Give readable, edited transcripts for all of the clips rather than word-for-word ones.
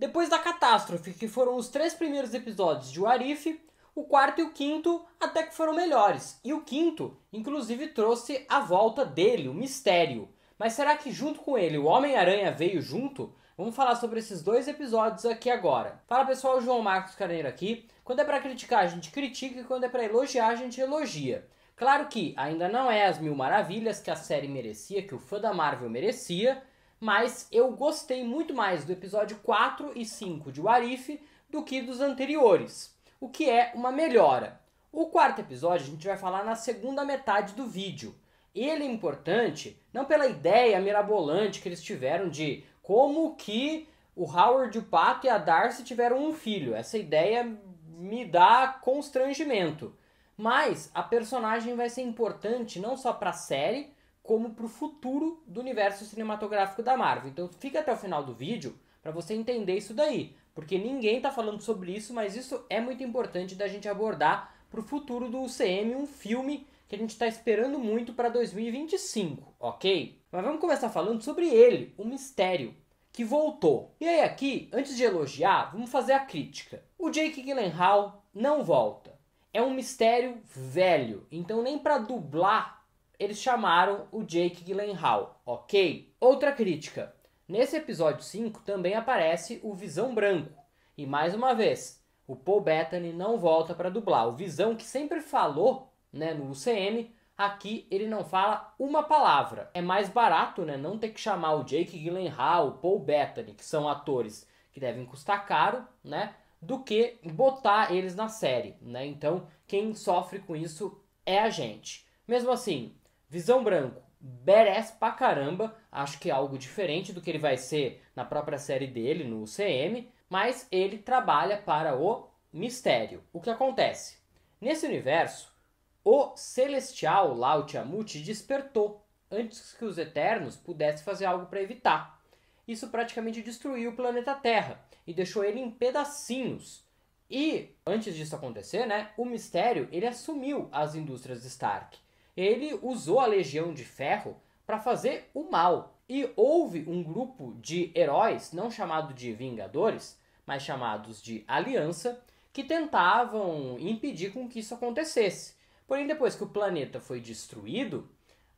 Depois da catástrofe, que foram os 3 primeiros episódios de What If, o quarto e o quinto até que foram melhores. E o quinto, inclusive, trouxe a volta dele, o Mistério. Mas será que junto com ele o Homem-Aranha veio junto? Vamos falar sobre esses 2 episódios aqui agora. Fala pessoal, João Marcos Carneiro aqui. Quando é pra criticar, a gente critica, e quando é pra elogiar, a gente elogia. Claro que ainda não é as 1000 maravilhas que a série merecia, que o fã da Marvel merecia, mas eu gostei muito mais do episódio 4 e 5 de What If do que dos anteriores, o que é uma melhora. O quarto episódio a gente vai falar na segunda metade do vídeo. Ele é importante não pela ideia mirabolante que eles tiveram de como que o Howard, o Pato e a Darcy tiveram um filho. Essa ideia me dá constrangimento. Mas a personagem vai ser importante não só para a série, como para o futuro do universo cinematográfico da Marvel. Então fica até o final do vídeo para você entender isso daí. Porque ninguém está falando sobre isso, mas isso é muito importante da gente abordar para o futuro do UCM, um filme que a gente está esperando muito para 2025, ok? Mas vamos começar falando sobre ele, o Mistério, que voltou. E aí aqui, antes de elogiar, vamos fazer a crítica. O Jake Gyllenhaal não volta. É um mistério velho, então nem para dublar eles chamaram o Jake Gyllenhaal, ok? Outra crítica. Nesse episódio 5 também aparece o Visão Branco. E mais uma vez, o Paul Bettany não volta para dublar. O Visão que sempre falou, né, no UCM, aqui ele não fala uma palavra. É mais barato, né, não ter que chamar o Jake Gyllenhaal, o Paul Bettany, que são atores que devem custar caro, né, do que botar eles na série, né? Então, quem sofre com isso é a gente. Mesmo assim, Visão Branco, badass pra caramba, acho que é algo diferente do que ele vai ser na própria série dele, no UCM, mas ele trabalha para o Mistério. O que acontece? Nesse universo, o Celestial, lá o Tiamut, despertou antes que os Eternos pudessem fazer algo para evitar. Isso praticamente destruiu o planeta Terra e deixou ele em pedacinhos. E antes disso acontecer, né, o Mistério ele assumiu as indústrias Stark. Ele usou a Legião de Ferro para fazer o mal. E houve um grupo de heróis, não chamado de Vingadores, mas chamados de Aliança, que tentavam impedir com que isso acontecesse. Porém, depois que o planeta foi destruído,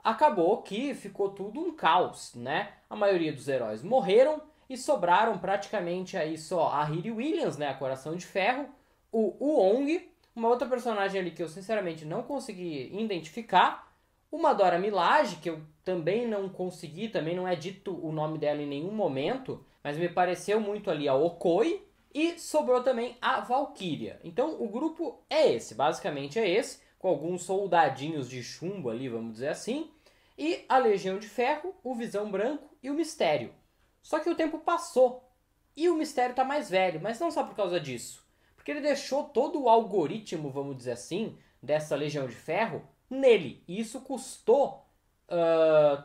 acabou que ficou tudo um caos, né? A maioria dos heróis morreram e sobraram praticamente aí só a Riri Williams, né? A Coração de Ferro, o Wong, uma outra personagem ali que eu sinceramente não consegui identificar, uma Dora Milaje, que eu também não consegui, também não é dito o nome dela em nenhum momento, mas me pareceu muito ali a Okoi, e sobrou também a Valkyria. Então o grupo é esse, basicamente é esse, com alguns soldadinhos de chumbo ali, vamos dizer assim, e a Legião de Ferro, o Visão Branco e o Mistério. Só que o tempo passou e o Mistério tá mais velho, mas não só por causa disso, porque ele deixou todo o algoritmo, vamos dizer assim, dessa Legião de Ferro nele, e isso custou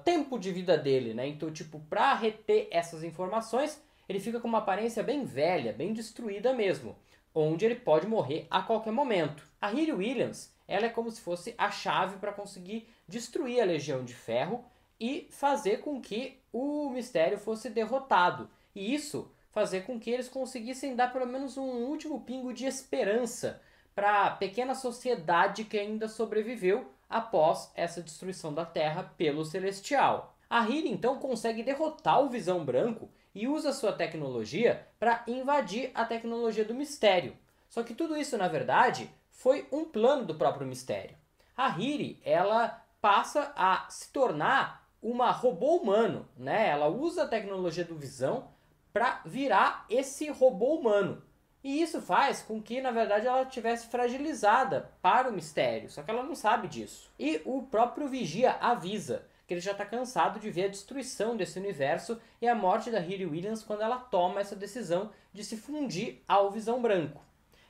tempo de vida dele, né? Então, tipo, pra reter essas informações, ele fica com uma aparência bem velha, bem destruída mesmo, onde ele pode morrer a qualquer momento. A Riri Williams, ela é como se fosse a chave para conseguir destruir a Legião de Ferro e fazer com que o Mistério fosse derrotado. E isso fazer com que eles conseguissem dar pelo menos um último pingo de esperança para a pequena sociedade que ainda sobreviveu após essa destruição da Terra pelo Celestial. A Riri então consegue derrotar o Visão Branco e usa sua tecnologia para invadir a tecnologia do Mistério. Só que tudo isso, na verdade, foi um plano do próprio Mistério. A Riri, ela passa a se tornar uma robô humano, né? Ela usa a tecnologia do Visão para virar esse robô humano. E isso faz com que, na verdade, ela tivesse fragilizada para o Mistério, só que ela não sabe disso. E o próprio Vigia avisa que ele já está cansado de ver a destruição desse universo e a morte da Riri Williams quando ela toma essa decisão de se fundir ao Visão Branco.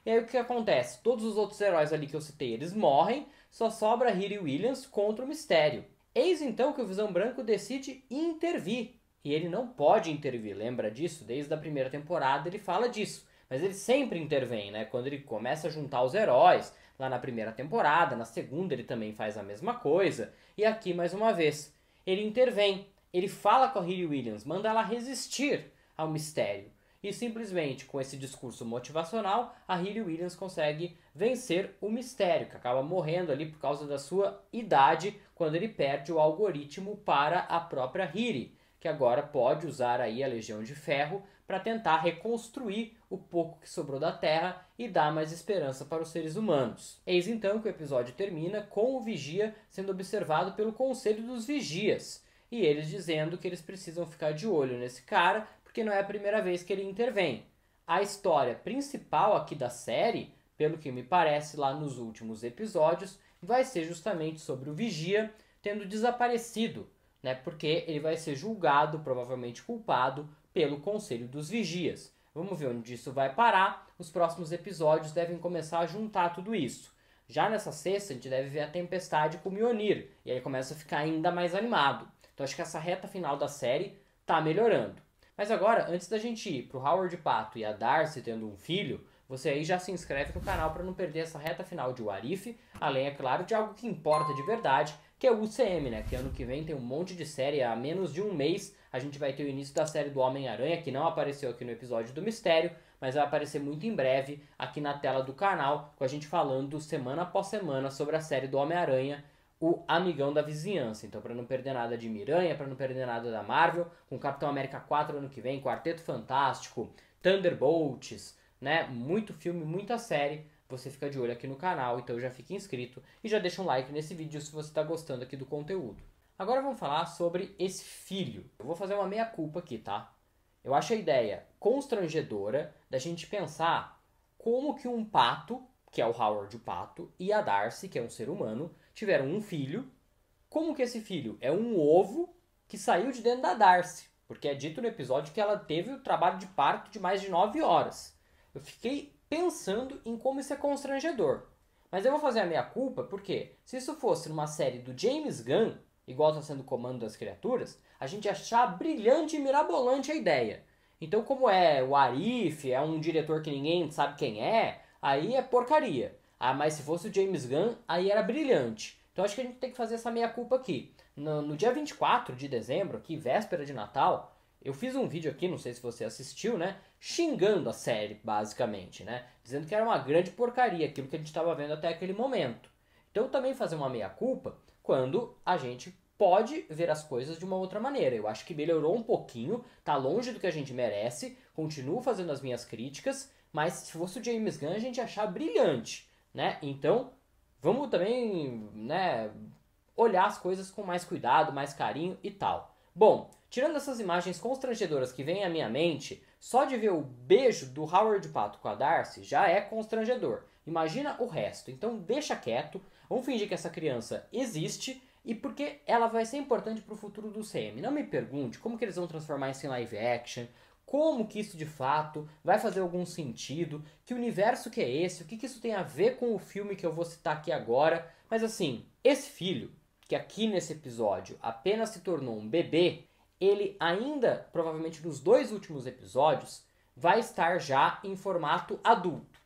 E aí o que acontece? Todos os outros heróis ali que eu citei, eles morrem, só sobra a Riri Williams contra o Mistério. Eis então que o Visão Branco decide intervir. E ele não pode intervir, lembra disso? Desde a primeira temporada ele fala disso. Mas ele sempre intervém, né? Quando ele começa a juntar os heróis, lá na primeira temporada, na segunda ele também faz a mesma coisa. E aqui, mais uma vez, ele intervém. Ele fala com a Riri Williams, manda ela resistir ao Mistério. e simplesmente com esse discurso motivacional, a Hayley Williams consegue vencer o mistério, que acaba morrendo ali por causa da sua idade, quando ele perde o algoritmo para a própria Hayley, que agora pode usar aí a Legião de Ferro para tentar reconstruir o pouco que sobrou da Terra e dar mais esperança para os seres humanos. Eis então que o episódio termina com o Vigia sendo observado pelo Conselho dos Vigias, e eles dizendo que eles precisam ficar de olho nesse cara, porque não é a primeira vez que ele intervém. A história principal aqui da série, pelo que me parece lá nos últimos episódios, vai ser justamente sobre o Vigia tendo desaparecido, né? Porque ele vai ser julgado, provavelmente culpado, pelo Conselho dos Vigias. Vamos ver onde isso vai parar. Os próximos episódios devem começar a juntar tudo isso. Já nessa sexta, a gente deve ver a Tempestade com o Mjolnir, e aí começa a ficar ainda mais animado. Então acho que essa reta final da série tá melhorando. Mas agora, antes da gente ir pro Howard Pato e a Darcy tendo um filho, você aí já se inscreve no canal para não perder essa reta final de What If, além, é claro, de algo que importa de verdade, que é o UCM, né? Que ano que vem tem um monte de série, há menos de um mês a gente vai ter o início da série do Homem-Aranha, que não apareceu aqui no episódio do Mistério, mas vai aparecer muito em breve aqui na tela do canal, com a gente falando semana após semana sobre a série do Homem-Aranha, o amigão da vizinhança. Então, para não perder nada de Miranha, para não perder nada da Marvel, com Capitão América 4 ano que vem, Quarteto Fantástico, Thunderbolts, né? Muito filme, muita série. Você fica de olho aqui no canal, então já fica inscrito e já deixa um like nesse vídeo se você está gostando aqui do conteúdo. Agora vamos falar sobre esse filho. Eu vou fazer uma meia-culpa aqui, tá? Eu acho a ideia constrangedora da gente pensar como que um pato, que é o Howard o Pato, e a Darcy, que é um ser humano, tiveram um filho. Como que esse filho é um ovo que saiu de dentro da Darcy? Porque é dito no episódio que ela teve o trabalho de parto de mais de 9 horas. Eu fiquei pensando em como isso é constrangedor. Mas eu vou fazer a meia-culpa porque, se isso fosse numa série do James Gunn, igual está sendo o Comando das Criaturas, a gente ia achar brilhante e mirabolante a ideia. Então, como é o Arif, é um diretor que ninguém sabe quem é, aí é porcaria. Ah, mas se fosse o James Gunn, aí era brilhante. Então acho que a gente tem que fazer essa meia-culpa aqui. No dia 24 de dezembro, aqui, véspera de Natal, eu fiz um vídeo aqui, não sei se você assistiu, né? Xingando a série, basicamente, né? Dizendo que era uma grande porcaria, aquilo que a gente estava vendo até aquele momento. Então também fazer uma meia-culpa quando a gente pode ver as coisas de uma outra maneira. Eu acho que melhorou um pouquinho, tá longe do que a gente merece, continuo fazendo as minhas críticas, mas se fosse o James Gunn a gente ia achar brilhante, né? Então, vamos também, né, olhar as coisas com mais cuidado, mais carinho e tal. Bom, tirando essas imagens constrangedoras que vêm à minha mente, só de ver o beijo do Howard Pato com a Darcy já é constrangedor. Imagina o resto. Então deixa quieto, vamos fingir que essa criança existe e porque ela vai ser importante para o futuro do CM. Não me pergunte como que eles vão transformar isso em live action, como que isso de fato vai fazer algum sentido, que universo que é esse, o que isso tem a ver com o filme que eu vou citar aqui agora. Mas assim, esse filho, que aqui nesse episódio apenas se tornou um bebê, ele ainda, provavelmente nos 2 últimos episódios, vai estar já em formato adulto.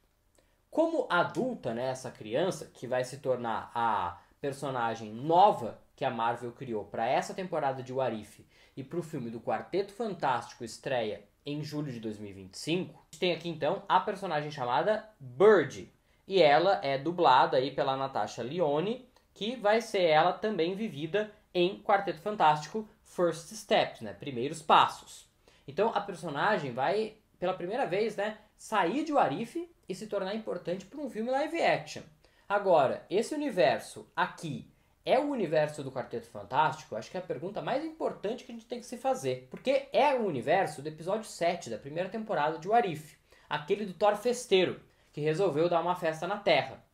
Como adulta, né, essa criança, que vai se tornar a personagem nova que a Marvel criou para essa temporada de What If e para o filme do Quarteto Fantástico estreia em julho de 2025, a gente tem aqui então a personagem chamada Bird. E ela é dublada aí pela Natasha Lyonne, que vai ser ela também vivida em Quarteto Fantástico First Steps, né? Primeiros Passos. Então a personagem vai, pela primeira vez, né, sair de What If e se tornar importante para um filme live action. Agora, esse universo aqui é o universo do Quarteto Fantástico? Acho que é a pergunta mais importante que a gente tem que se fazer. Porque é o universo do episódio 7 da primeira temporada de What If. Aquele do Thor festeiro, que resolveu dar uma festa na Terra.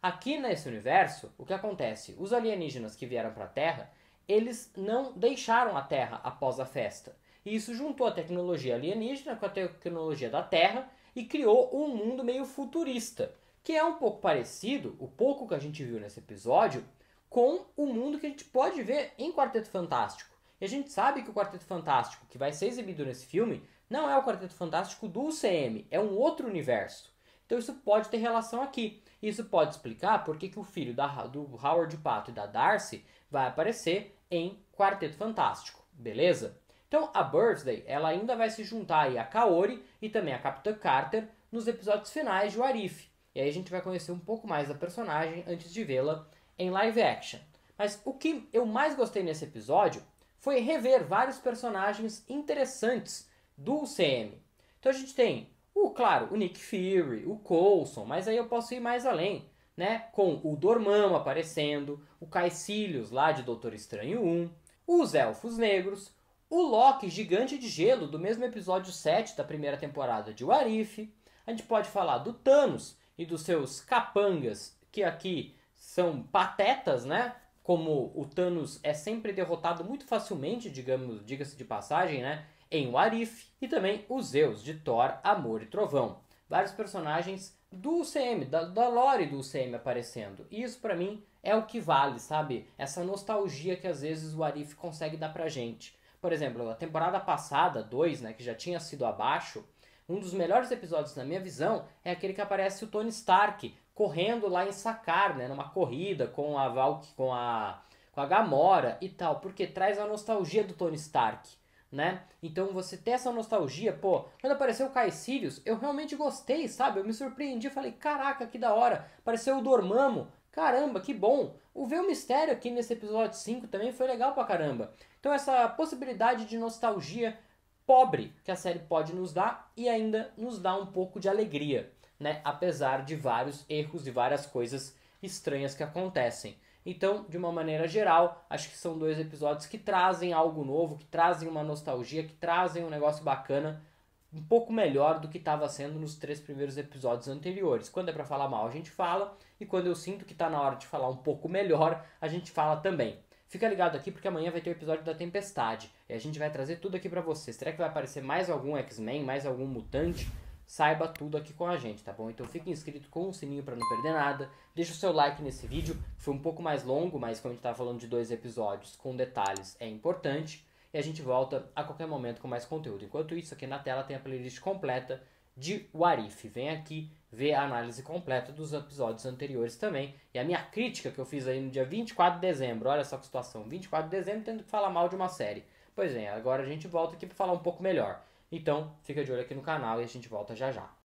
Aqui nesse universo, o que acontece? Os alienígenas que vieram para a Terra, eles não deixaram a Terra após a festa. E isso juntou a tecnologia alienígena com a tecnologia da Terra e criou um mundo meio futurista, que é um pouco parecido, o pouco que a gente viu nesse episódio, com o mundo que a gente pode ver em Quarteto Fantástico. E a gente sabe que o Quarteto Fantástico, que vai ser exibido nesse filme, não é o Quarteto Fantástico do UCM, é um outro universo. Então isso pode ter relação aqui. Isso pode explicar por que o filho do Howard Pato e da Darcy vai aparecer em Quarteto Fantástico, beleza? Então Então a Birthday, ela ainda vai se juntar aí a Kaori e também a Capitã Carter nos episódios finais de What If. E aí a gente vai conhecer um pouco mais da personagem antes de vê-la em live action. Mas o que eu mais gostei nesse episódio foi rever vários personagens interessantes do UCM. Então a gente tem, claro, o Nick Fury, o Coulson, mas aí eu posso ir mais além, né? Com o Dormammu aparecendo, o Caecilius lá de Doutor Estranho 1, os Elfos Negros, o Loki gigante de gelo do mesmo episódio 7 da primeira temporada de What If. A gente pode falar do Thanos e dos seus capangas, que aqui são patetas, né? Como o Thanos é sempre derrotado muito facilmente, digamos, diga-se de passagem, né? Em What If. E também os Zeus de Thor, Amor e Trovão. Vários personagens do UCM, da lore do UCM aparecendo. E isso pra mim é o que vale, sabe? Essa nostalgia que às vezes o What If consegue dar pra gente. Por exemplo, a temporada passada, 2, né, que já tinha sido abaixo, um dos melhores episódios na minha visão é aquele que aparece o Tony Stark correndo lá em Sakaar, né, numa corrida com a Valk, com a Gamora e tal, porque traz a nostalgia do Tony Stark, né? Então você ter essa nostalgia, pô, quando apareceu o Caecilius, eu realmente gostei, sabe? Eu me surpreendi, falei, caraca, que da hora. Apareceu o Dormammu, caramba, que bom. O Ver o Mistério aqui nesse episódio 5 também foi legal pra caramba. Então essa possibilidade de nostalgia pobre que a série pode nos dar e ainda nos dá um pouco de alegria, né? Apesar de vários erros e várias coisas estranhas que acontecem. Então, de uma maneira geral, acho que são 2 episódios que trazem algo novo, que trazem uma nostalgia, que trazem um negócio bacana, um pouco melhor do que estava sendo nos 3 primeiros episódios anteriores. Quando é pra falar mal, a gente fala, e quando eu sinto que tá na hora de falar um pouco melhor, a gente fala também. Fica ligado aqui porque amanhã vai ter o episódio da Tempestade, e a gente vai trazer tudo aqui pra vocês. Será que vai aparecer mais algum X-Men, mais algum mutante? Saiba tudo aqui com a gente, tá bom? Então fique inscrito com o sininho para não perder nada. Deixa o seu like nesse vídeo, foi um pouco mais longo, mas como a gente estava falando de 2 episódios com detalhes, é importante. E a gente volta a qualquer momento com mais conteúdo. Enquanto isso, aqui na tela tem a playlist completa de What If. Vem aqui ver a análise completa dos episódios anteriores também. E a minha crítica que eu fiz aí no dia 24 de dezembro, olha só que situação, 24 de dezembro tendo que falar mal de uma série. Pois é, agora a gente volta aqui para falar um pouco melhor. Então, fica de olho aqui no canal e a gente volta já já.